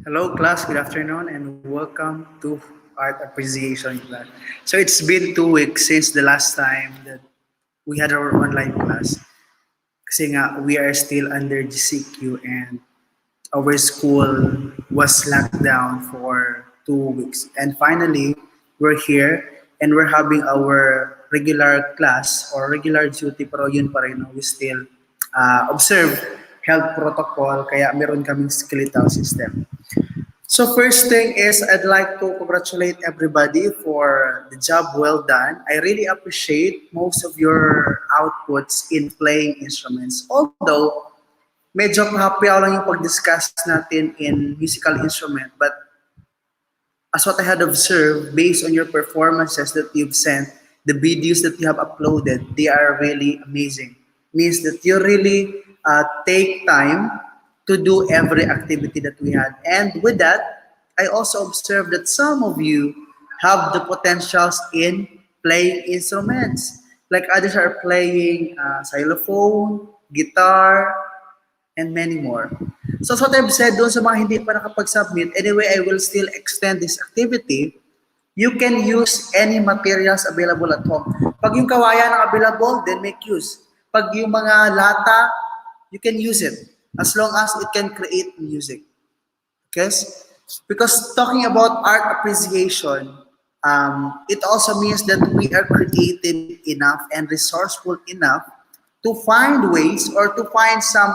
Hello, class. Good afternoon, and welcome to Art Appreciation class. So it's been 2 weeks since the last time that we had our online class. Kasi nga, we are still under GCQ and our school was locked down for 2 weeks. And finally, we're here and we're having our regular class or regular duty pero yun pa rin, no? We still observe health protocol kaya meron kaming skeletal system. So first thing is I'd like to congratulate everybody for the job well done. I really appreciate most of your outputs in playing instruments. Although medyo happy ako lang yung pag-discuss natin in musical instrument, but as what I had observed based on your performances that you've sent, the videos that you have uploaded, they are really amazing. Means that you really take time to do every activity that we had. And with that, I also observed that some of you have the potentials in playing instruments. Like others are playing xylophone, guitar, and many more. So as what I've said doon sa mga hindi pa nakapag-submit, anyway, I will still extend this activity. You can use any materials available at home. Pag yung kawayan ang available, then make use. Pag yung mga lata, you can use it as long as it can create music. Okay? Because talking about art appreciation, it also means that we are creative enough and resourceful enough to find ways or to find some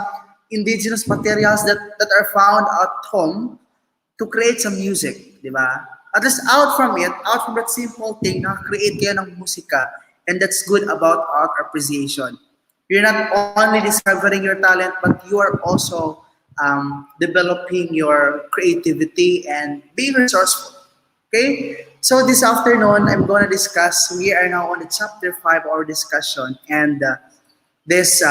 indigenous materials that are found at home to create some music, di ba? At least out from it, out from that simple thing, nakakreate kayo ng musika, and that's good about art appreciation. You're not only discovering your talent, but you are also developing your creativity and being resourceful. Okay? So this afternoon, I'm going to discuss, we are now on the chapter 5 of our discussion, and this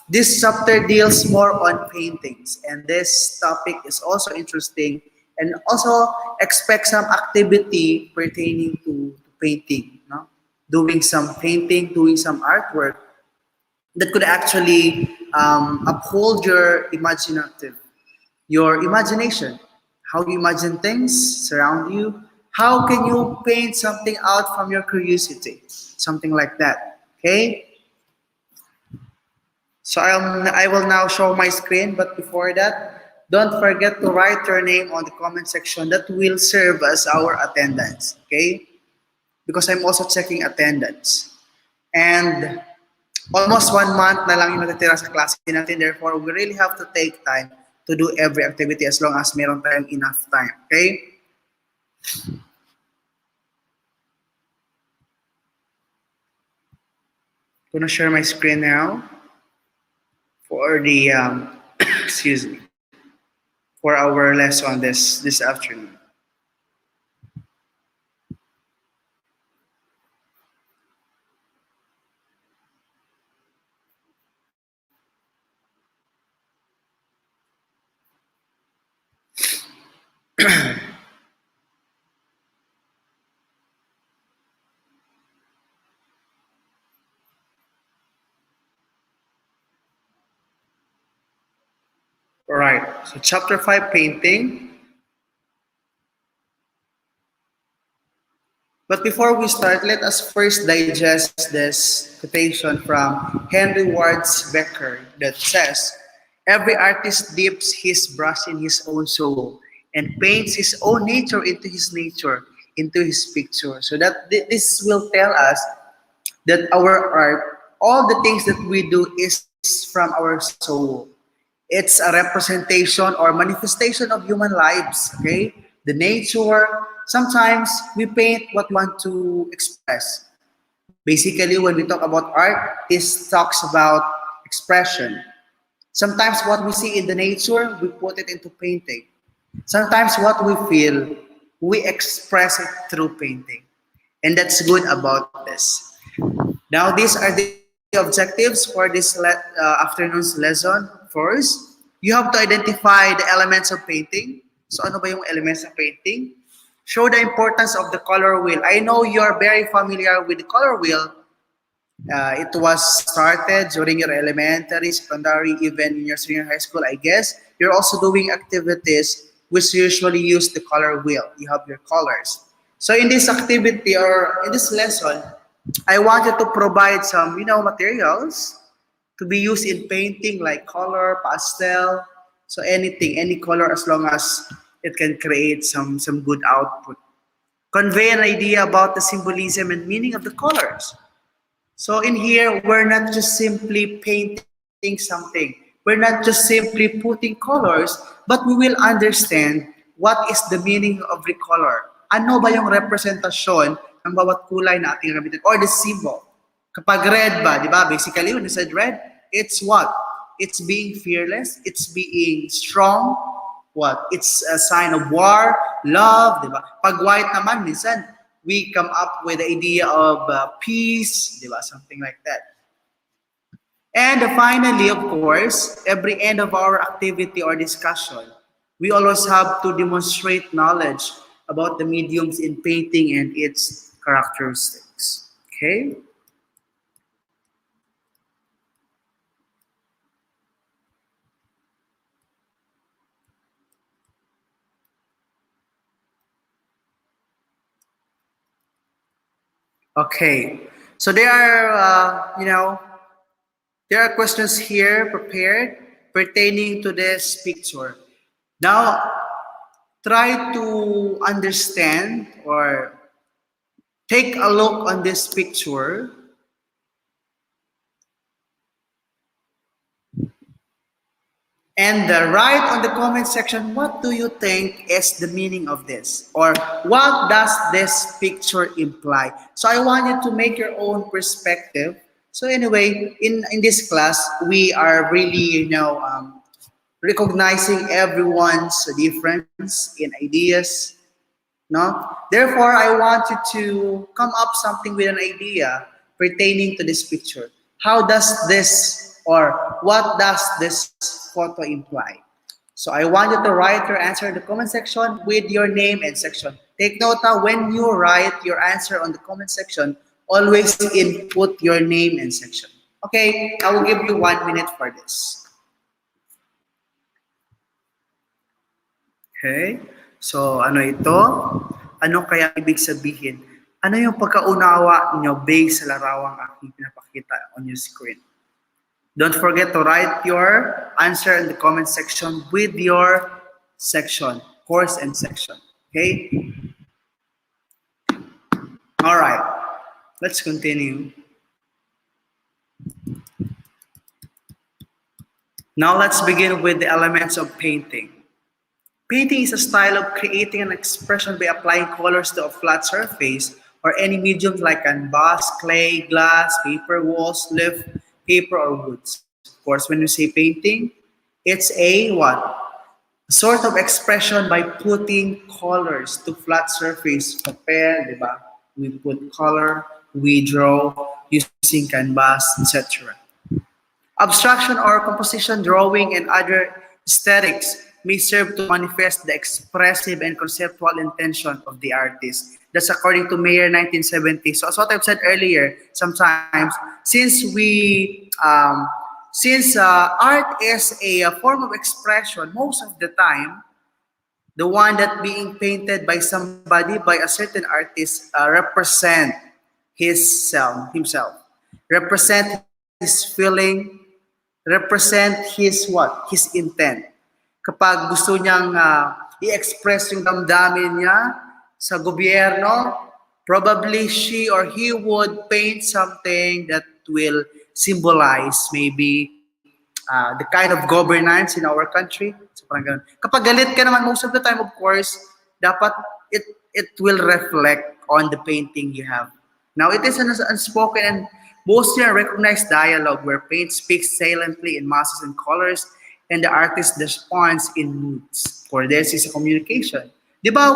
this chapter deals more on paintings, and this topic is also interesting and also expect some activity pertaining to painting, no? Doing some painting, doing some artwork that could actually uphold your imaginative, your imagination, how you imagine things surround you. How can you paint something out from your curiosity? Something like that. Okay? So I will now show my screen, but before that, don't forget to write your name on the comment section. That will serve as our attendance, okay? Because I'm also checking attendance. And almost 1 month na lang yung natitira sa klase natin. Therefore, we really have to take time to do every activity as long as meron tayong enough time, okay? I'm gonna share my screen now for the excuse me, for our lesson this afternoon. All right. So chapter 5, painting. But before we start, let us first digest this quotation from Henry Wards Becker that says, every artist dips his brush in his own soul and paints his own nature, into his picture. So that this will tell us that our art, all the things that we do is from our soul. It's a representation or manifestation of human lives, okay? The nature. Sometimes we paint what we want to express. Basically, when we talk about art, this talks about expression. Sometimes what we see in the nature, we put it into painting. Sometimes what we feel, we express it through painting. And that's good about this. Now, these are the objectives for this afternoon's lesson. First, you have to identify the elements of painting. So ano ba yung elements of painting? Show the importance of the color wheel. I know you're very familiar with the color wheel. It was started during your elementary, secondary, even in your senior high school, I guess. You're also doing activities which usually use the color wheel. You have your colors. So in this activity or in this lesson, I wanted to provide some, materials to be used in painting like color, pastel, so anything, any color as long as it can create some good output. Convey an idea about the symbolism and meaning of the colors. So in here, we're not just simply painting something. We're not just simply putting colors, but we will understand what is the meaning of the color. Ano ba yung representasyon ng bawat kulay na ating gamitin or the symbol. Kapag red ba, di ba? Basically, when you said red, it's what? It's being fearless. It's being strong. What? It's a sign of war, love, di ba? Pag white naman, minsan, we come up with the idea of peace, di ba? Something like that. And finally, of course, every end of our activity or discussion, we always have to demonstrate knowledge about the mediums in painting and its characteristics. Okay? Okay. So there are, there are questions here prepared pertaining to this picture. Now, try to understand or take a look on this picture. And write on the comment section, what do you think is the meaning of this? Or what does this picture imply? So I want you to make your own perspective. So anyway, in this class, we are really, recognizing everyone's difference in ideas. No? Therefore, I want you to come up something with an idea pertaining to this picture. How does this or what does this photo imply? So I want you to write your answer in the comment section with your name and section. Take note when you write your answer on the comment section, always input your name and section. Okay, I will give you 1 minute for this. Okay, so ano ito? Ano kaya ibig sabihin? Ano yung pagkaunawa niyo based sa larawang aking pinapakita on your screen? Don't forget to write your answer in the comment section with your section, course and section. Okay? All right. Let's continue. Now let's begin with the elements of painting. Painting is a style of creating an expression by applying colors to a flat surface or any medium like canvas, clay, glass, paper, walls, leaf, paper, or woods. Of course, when you say painting, it's a what? A sort of expression by putting colors to flat surface. Papel, di ba? We put color, we draw using canvas, etc. Abstraction or composition, drawing, and other aesthetics may serve to manifest the expressive and conceptual intention of the artist. That's according to Mayer 1970. So as what I've said earlier, sometimes since art is a form of expression, most of the time, the one that being painted by somebody, by a certain artist, represent himself, represent his feeling, represent his what? His intent. Kapag gusto niyang i-express yung damdamin niya sa gobyerno, probably she or he would paint something that will symbolize maybe the kind of governance in our country. So parang ganun. Kapag galit ka naman, most of the time, of course, dapat it will reflect on the painting you have. Now, it is an unspoken and mostly unrecognized dialogue where paint speaks silently in masses and colors and the artist responds in moods. For this is a communication. Di ba,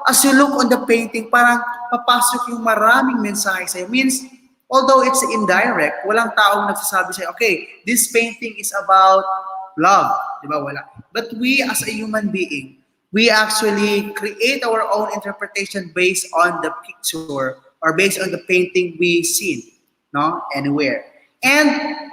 as you look on the painting, parang papasok yung maraming mensahe sa'yo. Means, although it's indirect, walang taong nagsasabi sa'yo, okay, this painting is about love. Di ba, wala. But we as a human being, we actually create our own interpretation based on the picture or based on the painting we see, no, anywhere. And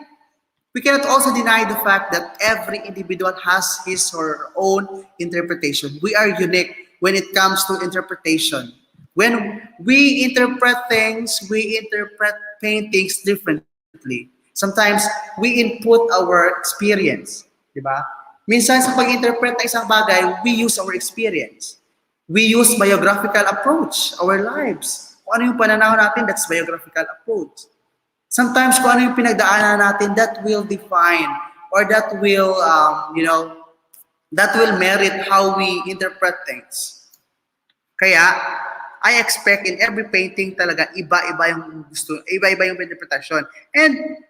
We cannot also deny the fact that every individual has his or her own interpretation. We are unique when it comes to interpretation. When we interpret things, we interpret paintings differently. Sometimes we input our experience, di ba? Minsan sa pag-interpret ng isang bagay, we use our experience. We use biographical approach, our lives. Kung ano yung pananaw natin, that's biographical approach. Sometimes kung ano yung pinagdaanan natin, that will define or that will, that will merit how we interpret things. Kaya, I expect in every painting talaga, iba-iba yung gusto, iba-iba yung interpretation. And,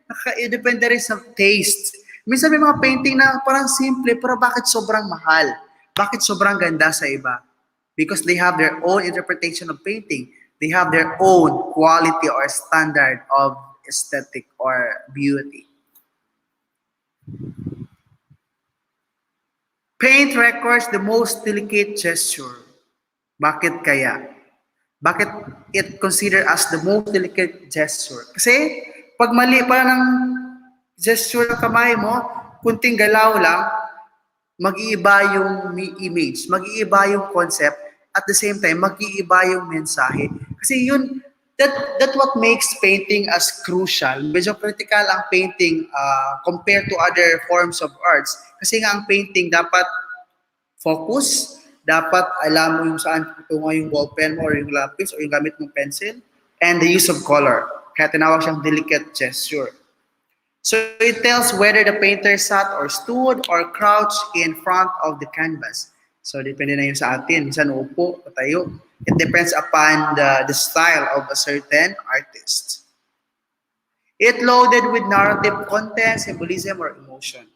depende rin sa taste. Minsan may mga painting na parang simple, pero bakit sobrang mahal? Bakit sobrang ganda sa iba? Because they have their own interpretation of painting. They have their own quality or standard of aesthetic or beauty. Paint records the most delicate gesture. Bakit kaya? Bakit it considered as the most delicate gesture? Kasi pag mali pa ng gesture ng kamay mo, kunting galaw lang, mag-iiba yung image, mag-iiba yung concept, at the same time, mag-iiba yung mensahe. Kasi yun, that what makes painting as crucial. Medyo critical ang painting compared to other forms of arts. Kasi nga ang painting dapat focus, dapat alam mo yung saan tutungo yung ballpen mo or yung lapis or yung gamit mong pencil, and the use of color. Kaya tinawag siyang delicate gesture. So it tells whether the painter sat or stood or crouched in front of the canvas. So depende na yun sa atin. Minsan upo, patayo. It depends upon the style of a certain artist. It loaded with narrative content, symbolism, or emotion.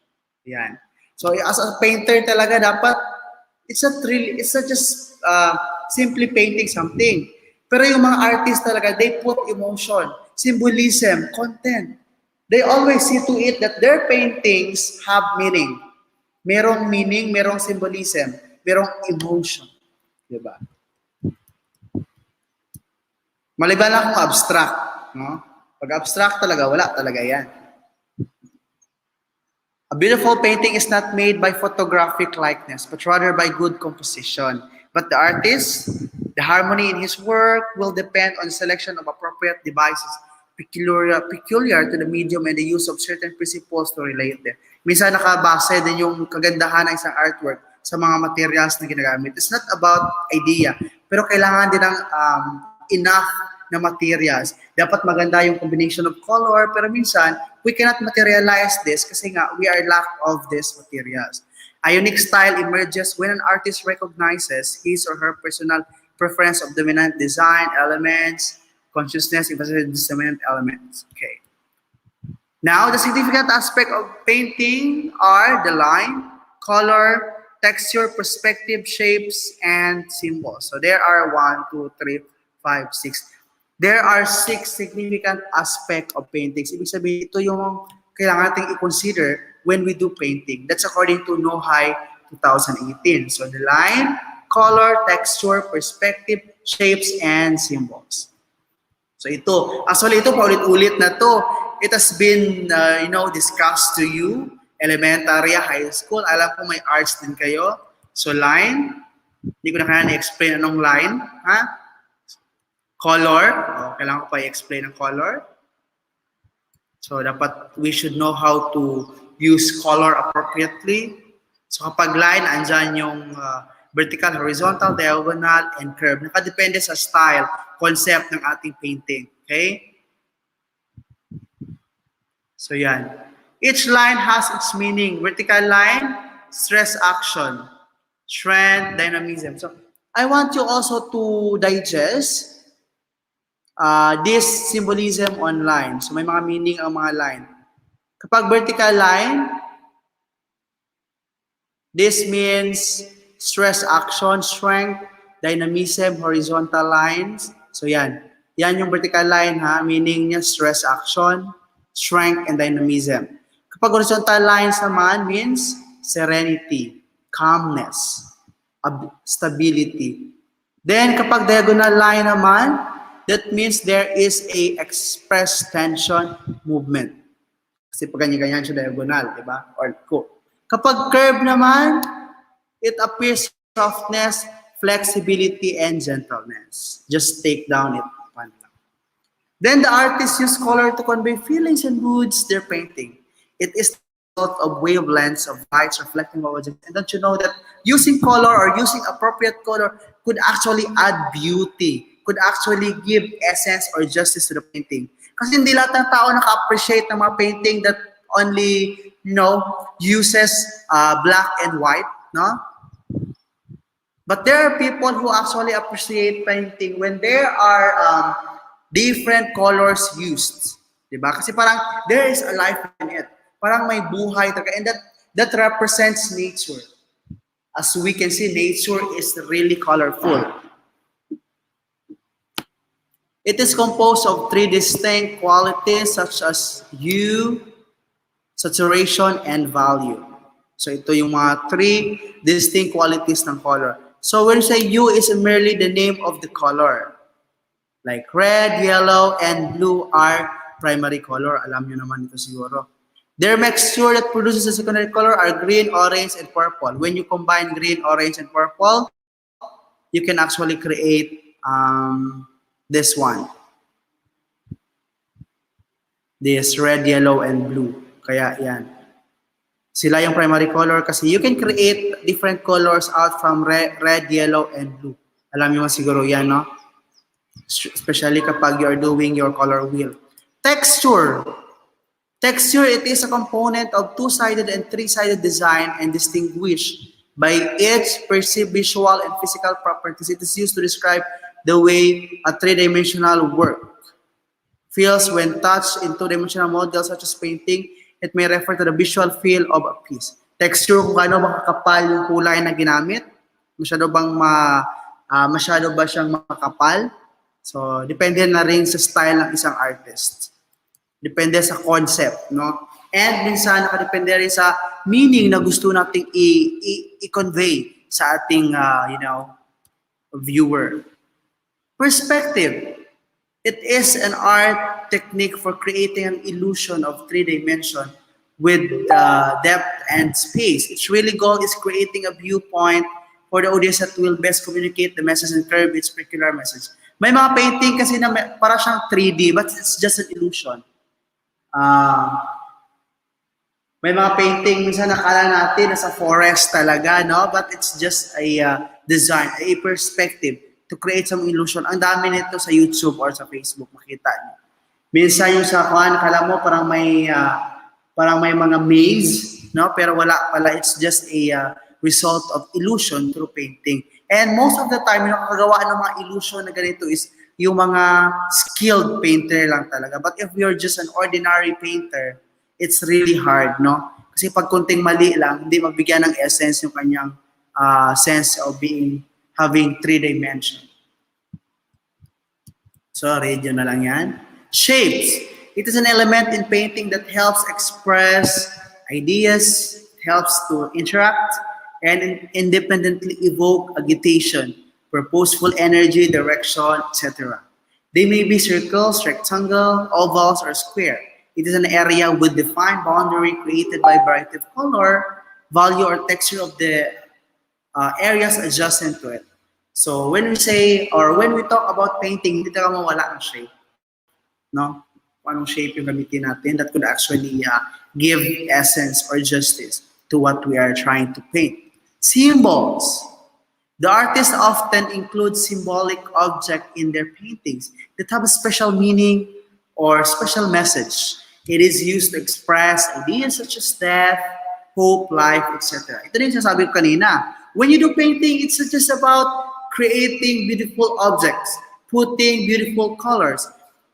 Yan. So as a painter talaga dapat it's not just simply painting something. Pero yung mga artists talaga, they put emotion, symbolism, content. They always see to it that their paintings have meaning. Merong meaning, merong symbolism, merong emotion. Diba? Maliban lang kung abstract. No? Pag abstract talaga, wala talaga yan. A beautiful painting is not made by photographic likeness, but rather by good composition. But the artist, the harmony in his work will depend on the selection of appropriate devices peculiar to the medium and the use of certain principles to relate them. Minsan nakabase din yung kagandahan ng isang artwork sa mga materials na ginagamit. It's not about idea, pero kailangan din ng enough na materials. Dapat maganda yung combination of color, pero minsan, we cannot materialize this kasi nga, we are lack of these materials. A unique style emerges when an artist recognizes his or her personal preference of dominant design elements, consciousness, emphasis dominant elements. Okay. Now, the significant aspect of painting are the line, color, texture, perspective, shapes, and symbols. So there are 1, 2, 3, 5, 6. There are 6 significant aspects of paintings. Ibig sabihin, ito yung kailangan natin i-consider when we do painting. That's according to Nohai 2018. So the line, color, texture, perspective, shapes, and symbols. So ito, actually ito paulit-ulit na to. It has been, discussed to you, elementary, high school. Alam ko may arts din kayo. So line, hindi ko na kaya na-explain anong line. Ha? Color, kailangan ko pa i-explain ang color. So dapat we should know how to use color appropriately. So kapag line, andyan yung vertical, horizontal, diagonal, and curve. Nakadepende sa style, concept ng ating painting. Okay? So yan. Each line has its meaning. Vertical line, stress action, strength, dynamism. So I want you also to digest this symbolism on line. So may mga meaning ang mga line. Kapag vertical line, this means stress action, strength, dynamism, horizontal lines. So yan. Yan yung vertical line ha, meaning niya stress action, strength, and dynamism. Kapag horizontal lines naman means serenity, calmness, stability. Then kapag diagonal line naman, that means there is a expressed tension movement. Kasi Kasi pag ganyan-ganyan siya diagonal, di ba? Or ko. Kapag curve naman, it appears softness, flexibility, and gentleness. Just take down it one lang. Then the artist use color to convey feelings and moods they're painting. It is the result of wavelengths of lights reflecting objects. And don't you know that using color or using appropriate color could actually add beauty, could actually give essence or justice to the painting. Kasi hindi lahat ng tao naka-appreciate ng mga painting that only, uses black and white, no? But there are people who actually appreciate painting when there are different colors used. Diba? Kasi parang there is a life in it. Parang may buhay talaga. And that represents nature. As we can see, nature is really colorful. It is composed of three distinct qualities such as hue, saturation, and value. So ito yung mga three distinct qualities ng color. So when you say hue is merely the name of the color. Like red, yellow, and blue are primary color. Alam nyo naman ito siguro. Their mixture that produces a secondary color are green, orange, and purple. When you combine green, orange, and purple, you can actually create this one. This red, yellow, and blue. Kaya yan. Sila yung primary color kasi you can create different colors out from red, yellow, and blue. Alam niyo siguro yan, no? Especially kapag you are doing your color wheel. Texture. Texture, it is a component of two-sided and three-sided design and distinguished by its perceived visual and physical properties. It is used to describe the way a three-dimensional work feels when touched in two-dimensional models such as painting. It may refer to the visual feel of a piece. Texture, kung gaano ba kakapal yung kulay na ginamit, masyado ba siyang makapal? So, depende na rin sa style ng isang artist. Depende sa concept, no? And minsan, nakadepende rin sa meaning na gusto nating i-convey sa ating, viewer. Perspective. It is an art technique for creating an illusion of three dimension with depth and space. Its really goal is creating a viewpoint for the audience that will best communicate the message and curve its particular message. May mga painting kasi na para siyang 3D, but it's just an illusion. May mga painting, minsan nakala natin nasa forest talaga, no? But it's just a design, a perspective to create some illusion. Ang dami nito sa YouTube or sa Facebook, makita niyo. Minsan yung sa kuan, kala mo parang may mga maze, no? Pero wala pala, it's just a result of illusion through painting. And most of the time, yung nakagawa ng mga illusion na ganito is yung mga skilled painter lang talaga. But if you're just an ordinary painter, it's really hard, no? Kasi pag kunting mali lang, hindi magbigyan ng essence yung kanyang sense of having three dimension. So, radio na lang yan. Shapes. It is an element in painting that helps express ideas, helps to interact, and independently evoke agitation, purposeful energy, direction, etc. They may be circles, rectangle, ovals, or square. It is an area with defined boundary created by variety of color, value, or texture of the areas adjacent to it. So when we say, or when we talk about painting, hindi talaga mawala ng shape. No? Kung anong shape yung gamitin natin that could actually give essence or justice to what we are trying to paint. Symbols. The artists often include symbolic objects in their paintings that have a special meaning or special message. It is used to express ideas such as death, hope, life, etc. Ito din sinasabi ko kanina. When you do painting, it's just about creating beautiful objects, putting beautiful colors.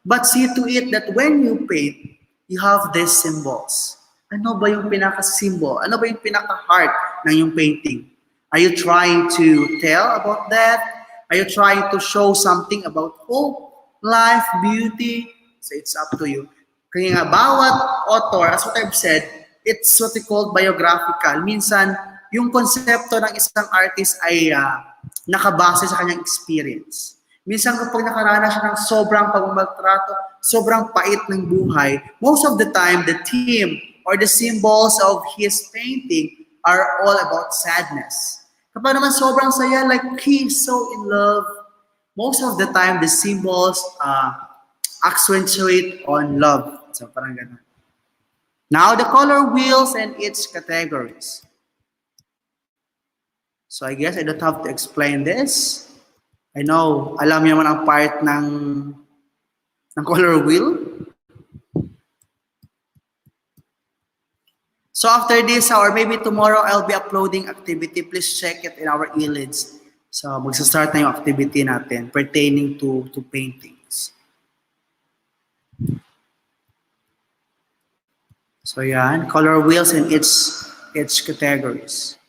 But see to it that when you paint, you have these symbols. Ano ba yung pinaka-symbol? Ano ba yung pinaka-heart ng yung painting? Are you trying to tell about that? Are you trying to show something about hope, life, beauty? So it's up to you. Kaya nga, bawat author, as what I've said, it's what we call biographical. Minsan, yung konsepto ng isang artist ay nakabase sa kanyang experience. Minsan kapag nakaranas siya ng sobrang pagmamaltrato, sobrang pait ng buhay, most of the time, the theme or the symbols of his painting are all about sadness. Kapag naman sobrang saya, like he is so in love, most of the time the symbols accentuate on love. So parang ganun. Now the color wheels and its categories. So I guess I don't have to explain this. I know, alam niyo naman ang part ng color wheel. So after this, or maybe tomorrow, I'll be uploading activity. Please check it in our e-leads. So magsa-start na yung activity natin pertaining to paintings. So yan, color wheels and its categories.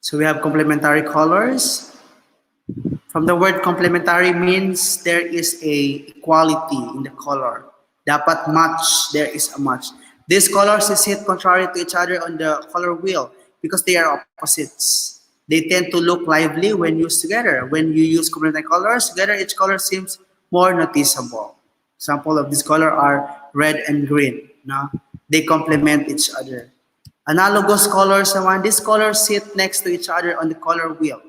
So we have complementary colors. From the word complementary means there is a equality in the color. Dapat match, there is a match. These colors is hit contrary to each other on the color wheel because they are opposites. They tend to look lively when used together. When you use complementary colors together, each color seems more noticeable. Example of this color are red and green. No? They complement each other. Analogous colors naman, these colors sit next to each other on the color wheel.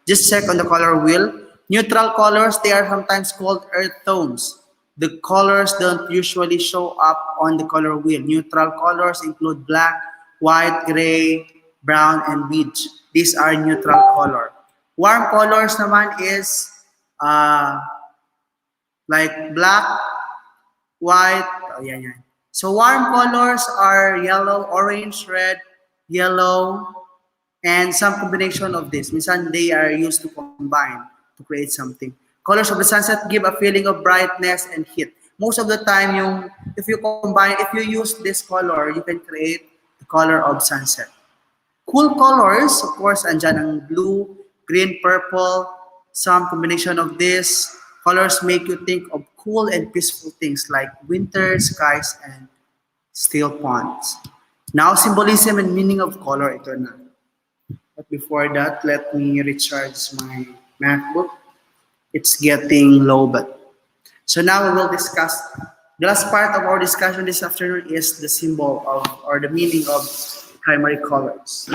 Just check on the color wheel. Neutral colors, they are sometimes called earth tones. The colors don't usually show up on the color wheel. Neutral colors include black, white, gray, brown, and beige. These are neutral color. Warm colors naman is like black, white, So warm colors are yellow, orange, red, yellow, and some combination of this. Minsan they are used to combine to create something. Colors of the sunset give a feeling of brightness and heat. Most of the time, if you use this color, you can create the color of sunset. Cool colors, of course, andyan ang blue, green, purple. Some combination of these colors make you think of cool and peaceful things like winter, skies, and still ponds. Now, symbolism and meaning of color, ito na. But before that, let me recharge my MacBook. It's getting low, but so now we will discuss. The last part of our discussion this afternoon is the symbol of, or the meaning of primary colors.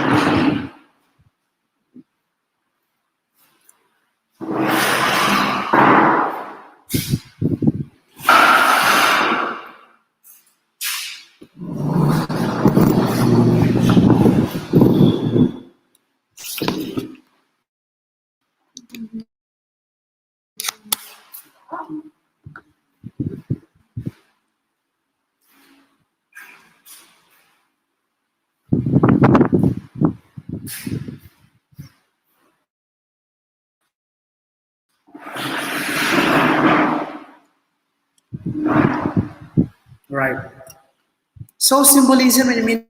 Right. So symbolism and meaning